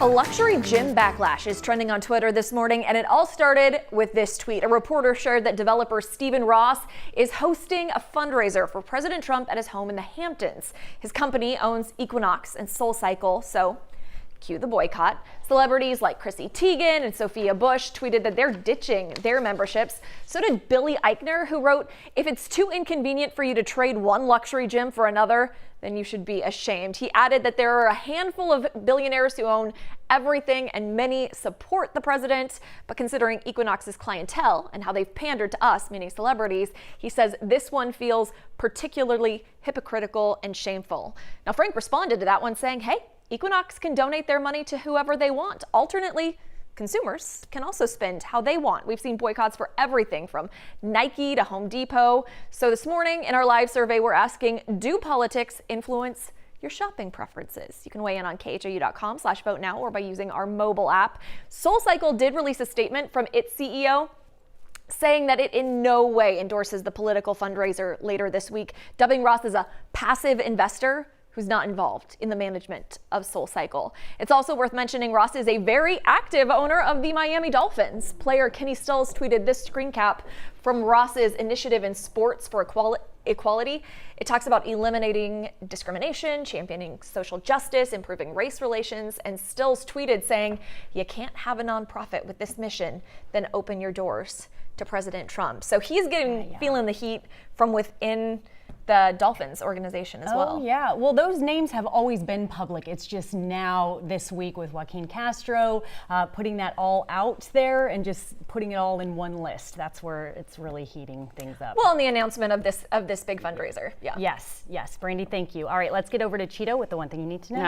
A luxury gym backlash is trending on Twitter this morning, and it all started with this tweet. A reporter shared that developer Stephen Ross is hosting a fundraiser for President Trump at his home in the Hamptons. His company owns Equinox and SoulCycle, so cue the boycott. Celebrities like Chrissy Teigen and Sophia Bush tweeted that they're ditching their memberships. So did Billy Eichner, who wrote, "If it's too inconvenient for you to trade one luxury gym for another, then you should be ashamed." He added that there are a handful of billionaires who own everything and many support the president. But considering Equinox's clientele and how they've pandered to us, meaning celebrities, he says this one feels particularly hypocritical and shameful. Now, Frank responded to that one saying, hey, Equinox can donate their money to whoever they want. Alternately, consumers can also spend how they want. We've seen boycotts for everything from Nike to Home Depot. So this morning in our live survey, we're asking, do politics influence your shopping preferences? You can weigh in on khou.com/vote now or by using our mobile app. SoulCycle did release a statement from its CEO saying that it in no way endorses the political fundraiser later this week, dubbing Ross as a passive investor who's not involved in the management of SoulCycle. It's also worth mentioning Ross is a very active owner of the Miami Dolphins. Player Kenny Stills tweeted this screen cap from Ross's initiative in sports for equality. It talks about eliminating discrimination, championing social justice, improving race relations, and Stills tweeted saying, you can't have a nonprofit with this mission, then open your doors to President Trump. So he's feeling the heat from within the Dolphins organization as well. Oh, yeah. Well, those names have always been public. It's just now this week with Joaquin Castro putting that all out there and just putting it all in one list. That's where it's really heating things up. Well, and the announcement of this big fundraiser. Yeah. Yes. Brandy, thank you. All right, let's get over to Cheeto with the one thing you need to know.